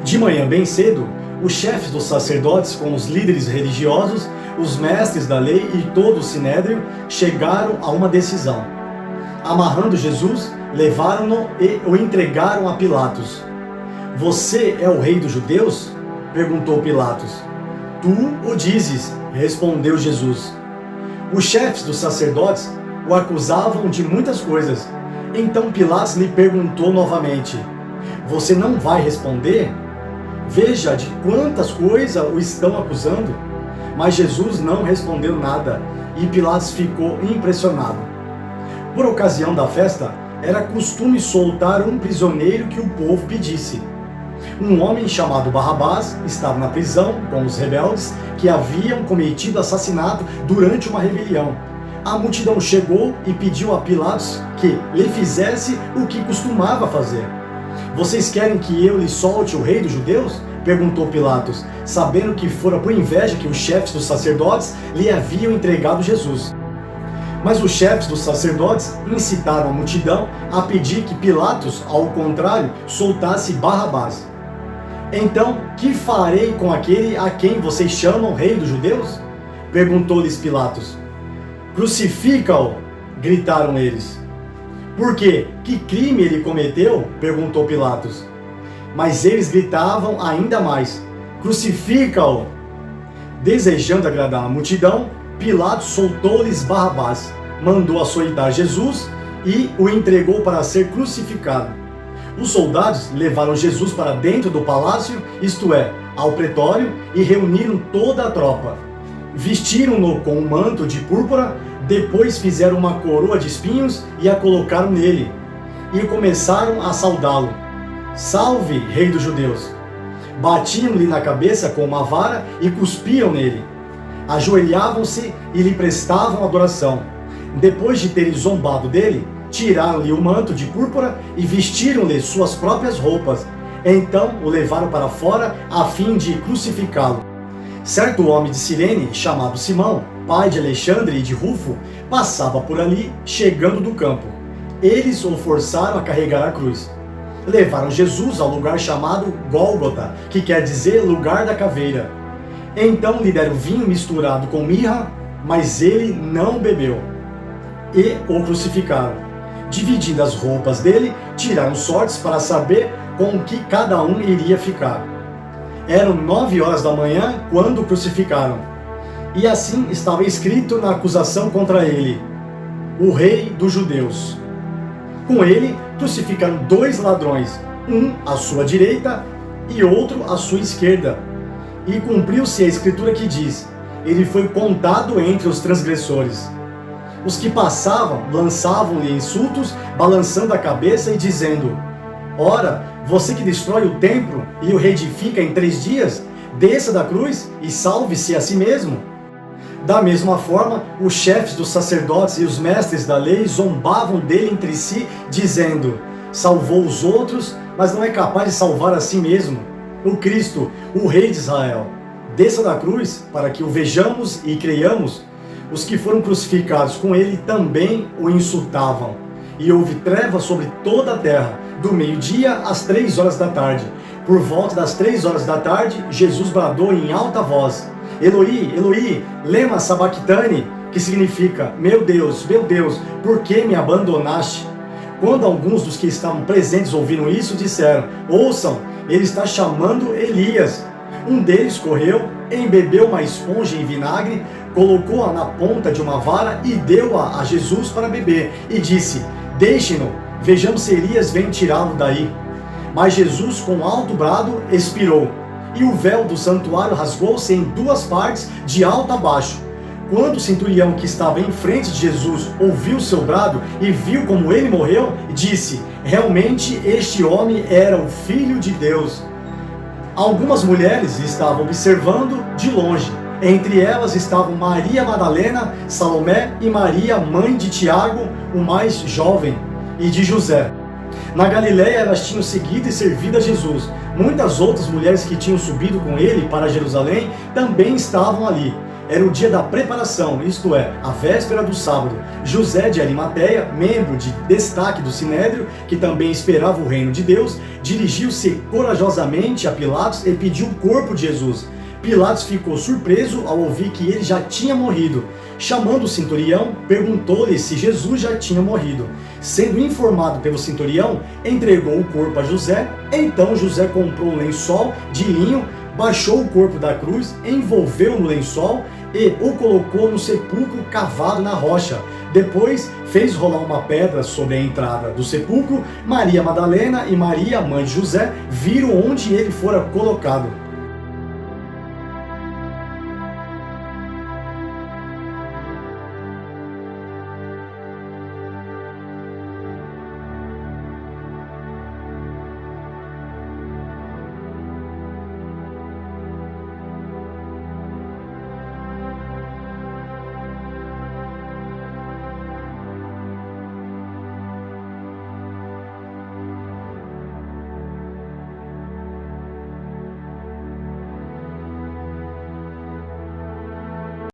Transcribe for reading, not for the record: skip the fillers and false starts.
De manhã bem cedo, os chefes dos sacerdotes com os líderes religiosos, os mestres da lei e todo o sinédrio chegaram a uma decisão. Amarrando Jesus, levaram-no e o entregaram a Pilatos. Você é o rei dos judeus? Perguntou Pilatos. Tu o dizes, respondeu Jesus. Os chefes dos sacerdotes o acusavam de muitas coisas. Então Pilatos lhe perguntou novamente: Você não vai responder? Veja de quantas coisas o estão acusando. Mas Jesus não respondeu nada e Pilatos ficou impressionado. Por ocasião da festa, era costume soltar um prisioneiro que o povo pedisse. Um homem chamado Barrabás estava na prisão com os rebeldes que haviam cometido assassinato durante uma rebelião. A multidão chegou e pediu a Pilatos que lhe fizesse o que costumava fazer. Vocês querem que eu lhe solte o rei dos judeus? Perguntou Pilatos, sabendo que fora por inveja que os chefes dos sacerdotes lhe haviam entregado Jesus. Mas os chefes dos sacerdotes incitaram a multidão a pedir que Pilatos, ao contrário, soltasse Barrabás. Então, que farei com aquele a quem vocês chamam rei dos judeus? Perguntou-lhes Pilatos. Crucifica-o! Gritaram eles. Por quê? Que crime ele cometeu? Perguntou Pilatos. Mas eles gritavam ainda mais: Crucifica-o! Desejando agradar a multidão, Pilatos soltou-lhes Barrabás, mandou açoitar Jesus e o entregou para ser crucificado. Os soldados levaram Jesus para dentro do palácio, isto é, ao pretório, e reuniram toda a tropa. Vestiram-no com um manto de púrpura, depois fizeram uma coroa de espinhos e a colocaram nele, e começaram a saudá-lo. Salve, rei dos judeus! Batiam-lhe na cabeça com uma vara e cuspiam nele. Ajoelhavam-se e lhe prestavam adoração. Depois de terem zombado dele, tiraram-lhe o manto de púrpura e vestiram-lhe suas próprias roupas. Então o levaram para fora a fim de crucificá-lo. Certo homem de Cirene, chamado Simão, pai de Alexandre e de Rufo, passava por ali, chegando do campo. Eles o forçaram a carregar a cruz. Levaram Jesus ao lugar chamado Gólgota, que quer dizer lugar da caveira. Então lhe deram vinho misturado com mirra, mas ele não bebeu. E o crucificaram. Dividindo as roupas dele, tiraram sortes para saber com que cada um iria ficar. Eram 9 horas da manhã quando o crucificaram. E assim estava escrito na acusação contra ele: o rei dos judeus. Com ele crucificaram 2 ladrões, um à sua direita e outro à sua esquerda. E cumpriu-se a escritura que diz: ele foi contado entre os transgressores. Os que passavam lançavam-lhe insultos, balançando a cabeça e dizendo: Ora, você que destrói o templo e o reedifica em 3 dias, desça da cruz e salve-se a si mesmo. Da mesma forma, os chefes dos sacerdotes e os mestres da lei zombavam dele entre si, dizendo: salvou os outros, mas não é capaz de salvar a si mesmo. O Cristo, o Rei de Israel, desça da cruz para que o vejamos e creiamos. Os que foram crucificados com ele também o insultavam. E houve trevas sobre toda a terra, do meio-dia às 3 horas da tarde. Por volta das 3 horas da tarde, Jesus bradou em alta voz: Eloi, Eloi, lema sabachthani, que significa: meu Deus, por que me abandonaste? Quando alguns dos que estavam presentes ouviram isso, disseram: ouçam, ele está chamando Elias. Um deles correu, embebeu uma esponja em vinagre, colocou-a na ponta de uma vara e deu-a a Jesus para beber, e disse: deixem-no, vejamos se Elias vem tirá-lo daí. Mas Jesus, com alto brado, expirou, e o véu do santuário rasgou-se em 2 partes, de alto a baixo. Quando o centurião que estava em frente de Jesus ouviu seu brado e viu como ele morreu, disse: realmente este homem era o Filho de Deus. Algumas mulheres estavam observando de longe. Entre elas estavam Maria Madalena, Salomé e Maria, mãe de Tiago, o mais jovem, e de José. Na Galiléia elas tinham seguido e servido a Jesus. Muitas outras mulheres que tinham subido com ele para Jerusalém também estavam ali. Era o dia da preparação, isto é, a véspera do sábado. José de Arimateia, membro de destaque do Sinédrio, que também esperava o reino de Deus, dirigiu-se corajosamente a Pilatos e pediu o corpo de Jesus. Pilatos ficou surpreso ao ouvir que ele já tinha morrido. Chamando o centurião, perguntou-lhe se Jesus já tinha morrido. Sendo informado pelo centurião, entregou o corpo a José. Então José comprou um lençol de linho, baixou o corpo da cruz, envolveu no lençol e o colocou no sepulcro cavado na rocha. Depois fez rolar uma pedra sobre a entrada do sepulcro. Maria Madalena e Maria, mãe de José, viram onde ele fora colocado.